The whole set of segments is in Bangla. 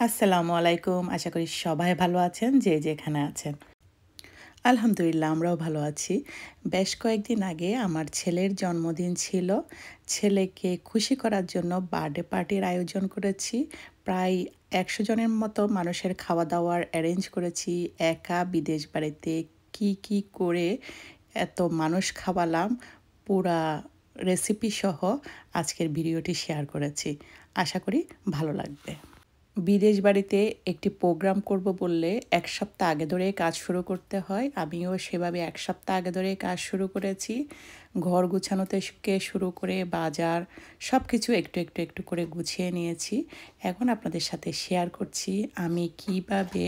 আসসালামু আলাইকুম। আশা করি সবাই ভালো আছেন যে যেখানে আছেন। আলহামদুলিল্লাহ আমরাও ভালো আছি। বেশ কয়েকদিন আগে আমার ছেলের জন্মদিন ছিল। ছেলেকে খুশি করার জন্য বার্থডে পার্টির আয়োজন করেছি। প্রায় ১০০ জনের মতো মানুষের খাওয়া-দাওয়ার অ্যারেঞ্জ করেছি। একা বিদেশ বাড়িতে কি করে এত মানুষ খাওয়ালাম, পুরা রেসিপি সহ আজকের ভিডিওটি শেয়ার করেছি। আশা করি ভালো লাগবে। বিদেশ বাড়িতে একটি প্রোগ্রাম করব বললে ১ সপ্তাহ আগে ধরে কাজ শুরু করতে হয়। আমিও সেভাবে ১ সপ্তাহ আগে ধরে কাজ শুরু করেছি। ঘর গুছানো থেকে শুরু করে বাজার সবকিছু একটু করে গুছিয়ে নিয়েছি। এখন আপনাদের সাথে শেয়ার করছি আমি কিভাবে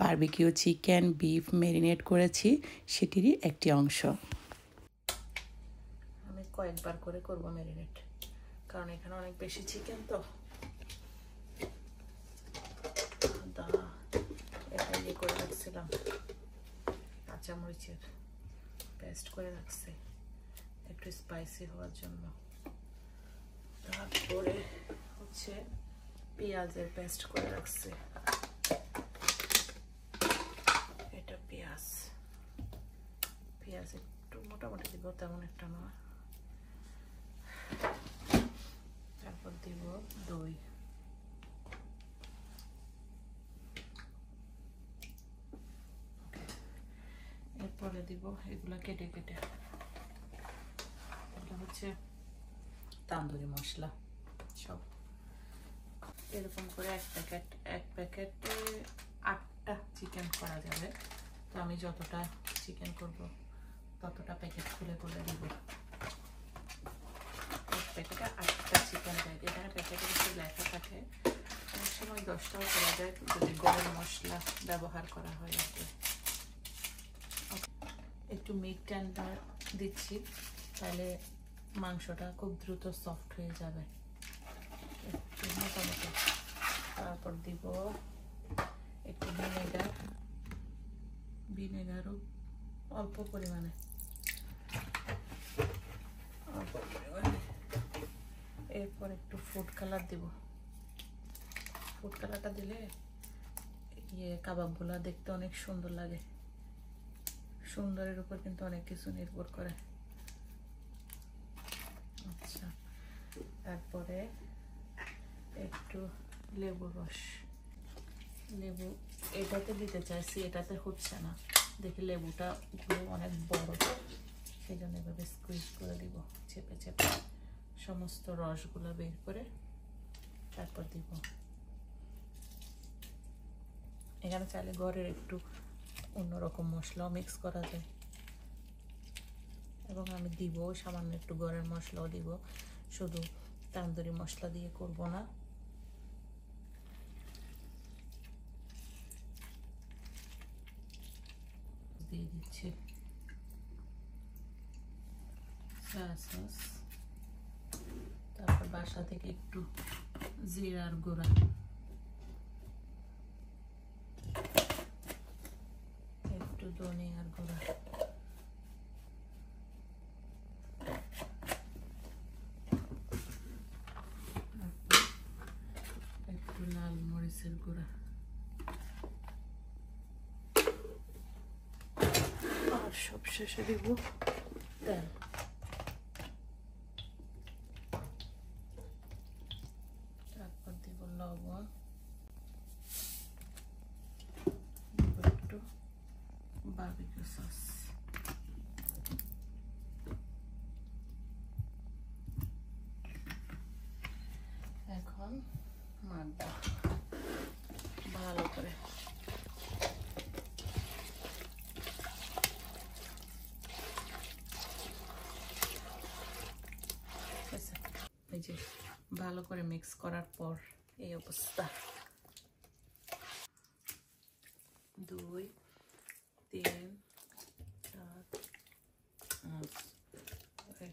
বারবিকিউ চিকেন, বিফ মেরিনেট করেছি সেটিরই একটি অংশ। আমি কয়েকবার করে করব মেরিনেট, কারণ এখানে অনেক বেশি চিকেন তো। এটা ইয়ে করে রাখছিলাম, কাঁচামরিচের পেস্ট করে রাখছি একটু স্পাইসি হওয়ার জন্য। তারপরে হচ্ছে পেঁয়াজের পেস্ট করে রাখছি। এটা পেঁয়াজ একটু মোটামুটি দিব, তেমন একটা না। তারপর দিব দই। এরপরে দিব এগুলা কেটে কেটে। এটা হচ্ছে তান্দুরি মশলা সব। এরকম করে এক প্যাকেটে 8টা চিকেন করা যাবে। তো আমি যতটা চিকেন করব ততটা প্যাকেট খুলে দিব। এক প্যাকেটে 8টা চিকেন দেয়। এখানে প্যাকেটে কিছু লেখা থাকে, অনেক সময় 10টাও করা যায় যদি গরম মশলা ব্যবহার করা হয় আর কি। একটু মিট টেন্ডার দিচ্ছি, তাহলে মাংসটা খুব দ্রুত সফট হয়ে যাবে মোটামুটি। তারপর দিব একটু ভিনেগারও অল্প পরিমাণে। এরপর একটু ফুড কালার দিব। ফুড কালারটা দিলে কাবাবগুলা দেখতে অনেক সুন্দর লাগে। সুন্দরের উপর কিন্তু অনেক কিছু নির্ভর করে। আচ্ছা, তারপরে একটু লেবুর রস। লেবু এটাতে দিতে চাইছি, এটাতে হচ্ছে না। দেখি লেবুটা অনেক বড়, সেই জন্য এভাবে স্কুইজ করে দিব, চেপে সমস্ত রসগুলো বের করে তারপর দিব। এখানে চাইলে ঘরের একটু অন্যরকম মশলাও মিক্স করা যায়, এবং আমি দিব সামান্য একটু ঘরের মশলাও দিব। শুধু তান্দুরি মশলা দিয়ে করব না। দিয়ে দিচ্ছি সয়া সস, তারপর বাসা থেকে একটু জিরার গুঁড়া, একটু ধনিয়ার গুঁড়া, একটু লাল মরিচের গুঁড়া, আর সবশেষে দিব তেল। তারপর দিব লবণ, একটু বারবিকিউ সস। এখন মাখবো ভালো করে। এই যে ভালো করে মিক্স করার পর এই অবস্থা। 2 3 4 5 6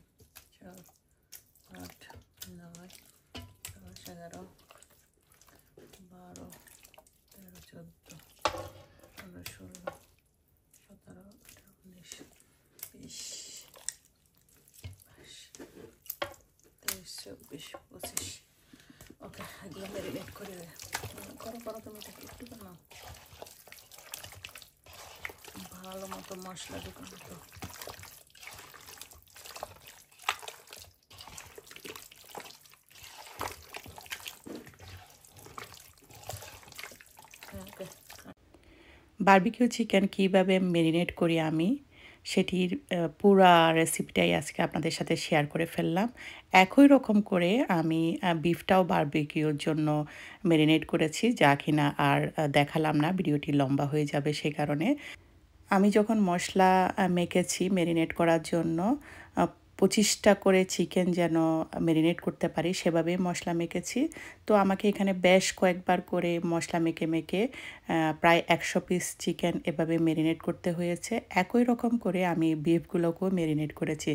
7 8 9 10 11 12 13 14 15 16 17 18 19 20 22 23 24 25। ওকে, এগুলো মেরিনেট করে করো। করো তুমি এটাকে একটু নাও, ভালো মতো মশলা ঢুকানো তো। বারবিকিউ চিকেন কীভাবে ম্যারিনেট করি আমি, সেটির পুরা রেসিপিটাই আজকে আপনাদের সাথে শেয়ার করে ফেললাম। একই রকম করে আমি বিফটাও বারবিকিউর জন্য ম্যারিনেট করেছি, যা কিনা আর দেখালাম না, ভিডিওটি লম্বা হয়ে যাবে সে কারণে। আমি যখন মশলা মেখেছি ম্যারিনেট করার জন্য, 25টা করে চিকেন যেন ম্যারিনেট করতে পারি সেভাবেই মশলা মেখেছি। তো আমাকে এখানে বেশ কয়েকবার করে মশলা মেখে মেখে প্রায় 100 পিস চিকেন এভাবে ম্যারিনেট করতে হয়েছে। একই রকম করে আমি বিফগুলোকেও ম্যারিনেট করেছি।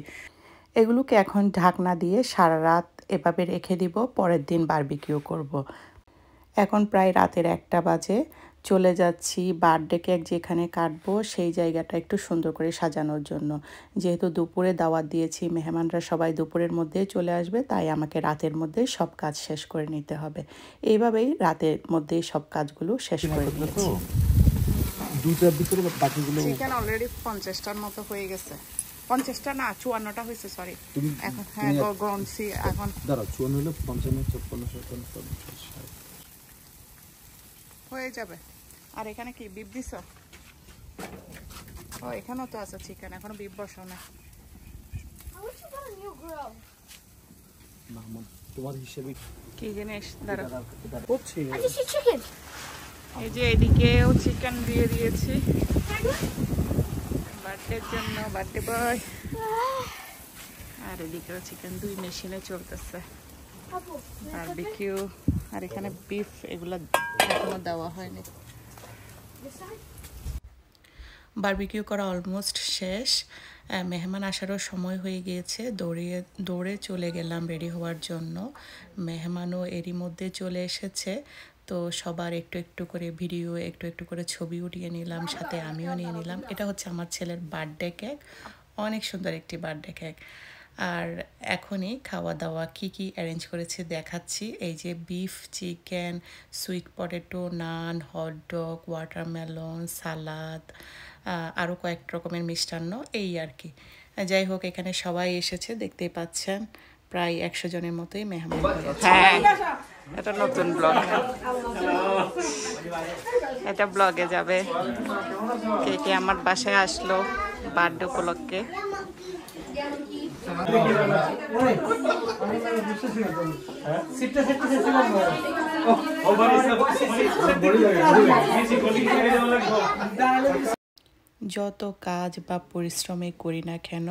এগুলোকে এখন ঢাকনা দিয়ে সারা রাত এভাবে রেখে দিব, পরের দিন বারবিকিউ করব। এখন প্রায় রাতের 1টা বাজে, চলে যাচ্ছি বার্থডে কেক যেখানে কাটবো সেই জায়গাটা একটু সুন্দর করে সাজানোর জন্য। যেহেতু দুপুরে দাওয়াত দিয়েছি, মেহমানরা সবাই দুপুরের মধ্যেই চলে আসবে, তাই আমাকে রাতের মধ্যেই সব কাজ শেষ করে নিতে হবে। এইভাবেই রাতের মধ্যেই সব কাজগুলো শেষ করে নিয়েছি। দুটার ভিতরে বাকিগুলো চিকেন অলরেডি 50টার মতো হয়ে গেছে। 50টা না, 54টা হয়েছে, সরি। এখন হ্যাঁ গনছি এখন। দাঁড়াও, 54 হলে 55, 56, 57, 60 হয়ে যাবে। আর এখানে কি বিফ দিছ? ও এখানেও তো আছে চিকেন, এখনো বিফ বসাও না। তোমার হিসেবে কি জিনিস দাঁড়া করছি। এই যে এদিকেও চিকেন দিয়ে দিয়েছি বার্থডের জন্য, বার্থডে বয়। আর এদিকেও চিকেন, 2 মেশিনে চলতেছে বারবিকিউ। আর এখানে বিফ, এগুলো এখনো দেওয়া হয়নি। বারবিকিউ করা অলমোস্ট শেষ, মেহমান আসারও সময় হয়ে গিয়েছে। দৌড়ে চলে গেলাম রেডি হওয়ার জন্য। মেহমানও এরই মধ্যে চলে এসেছে, তো সবার একটু একটু করে ভিডিও, একটু একটু করে ছবি উঠিয়ে নিলাম, সাথে আমিও নিয়ে নিলাম। এটা হচ্ছে আমার ছেলের বার্থডে কেক, অনেক সুন্দর একটি বার্থডে কেক। আর এখনই খাওয়া দাওয়া কি কি অ্যারেঞ্জ করেছি দেখাচ্ছি। এই যে বিফ, চিকেন, সুইট পটেটো, নান, হটডগ, ওয়াটারমেলন, সালাদ, আরও কয়েক রকমের মিষ্টান্ন, এই আর কি। যাই হোক, এখানে সবাই এসেছে, দেখতেই পাচ্ছেন প্রায় 100 জনের মতোই মেহমান। হ্যাঁ, এটা নতুন ব্লগ, এটা ব্লগে যাবে। কে কে আমার বাসায় আসলো বার্থডে উপলক্ষে। যত কাজ বা পরিশ্রমে করি না কেন,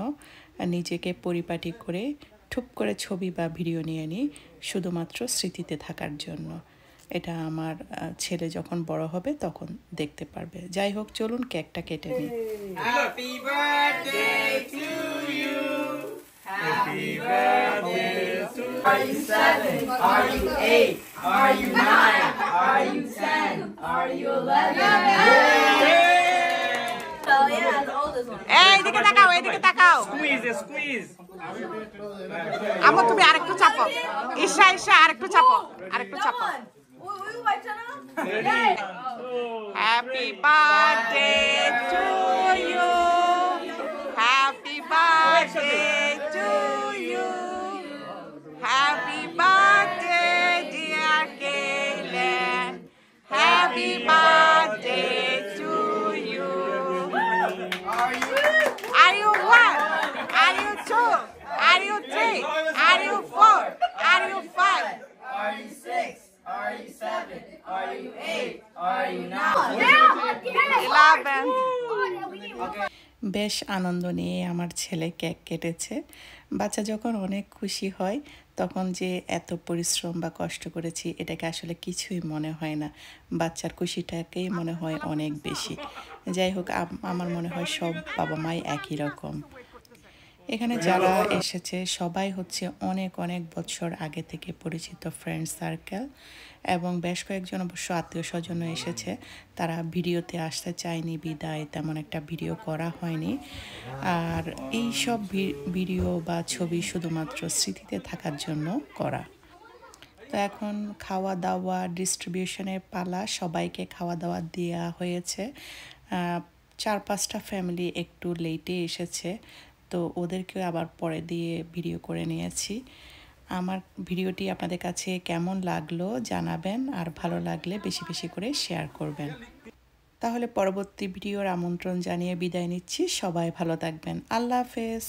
নিজেকে পরিপাটি করে ঠুপ করে ছবি বা ভিডিও নিয়ে নিই, শুধুমাত্র স্মৃতিতে থাকার জন্য। এটা আমার ছেলে যখন বড় হবে তখন দেখতে পারবে। যাই হোক, চলুন কেকটা কেটে নিই। Happy birthday to you. Happy birthday to you. Are you 7? Are you 8? Are you 9? Are you 10? Are you 11? Oh yeah, the oldest one. এইদিকে তাকাও, এইদিকে তাকাও। Squeeze. আমো তুমি আরেকটু চাপো। ঈশা আরেকটু চাপো, আরেকটু চাপো। Happy birthday to you. Happy birthday to you. Happy birthday, dear Kaylen. Happy birthday to you. Are you 1? Are you 2? Are you 3? Are you 4? Are you 5? Are you 6? Are you 7? Are you 8? Are you 9? 11. বেশ আনন্দ নিয়ে আমার ছেলে কেক কেটেছে। বাচ্চা যখন অনেক খুশি হয় তখন যে এত পরিশ্রম বা কষ্ট করেছি এটাকে আসলে কিছুই মনে হয় না, বাচ্চার খুশিটাকেই মনে হয় অনেক বেশি। যাই হোক, আমার মনে হয় সব বাবা মাই একই রকম। এখানে যারা এসেছে সবাই হচ্ছে অনেক অনেক বছর আগে থেকে পরিচিত ফ্রেন্ড সার্কেল, এবং বেশ কয়েকজন অবশ্য আত্মীয় স্বজনও এসেছে। তারা ভিডিওতে আসতে চায়নি বিদায় তেমন একটা ভিডিও করা হয়নি। আর এই সব ভিডিও বা ছবি শুধুমাত্র স্মৃতিতে থাকার জন্য করা। তো তো এখন খাওয়া দাওয়া ডিস্ট্রিবিউশনের পালা, সবাইকে খাওয়া দাওয়া দেওয়া হয়েছে। 4-5টা ফ্যামিলি একটু লেটে এসেছে, তো ওদেরকেও আবার পরে দিয়ে ভিডিও করে নিয়েছি। আমার ভিডিওটি আপনাদের কাছে কেমন লাগলো জানাবেন, আর ভালো লাগলে বেশি বেশি করে শেয়ার করবেন। তাহলে পরবর্তী ভিডিওর আমন্ত্রণ জানিয়ে বিদায় নিচ্ছি। সবাই ভালো থাকবেন। আল্লাহ হাফেজ।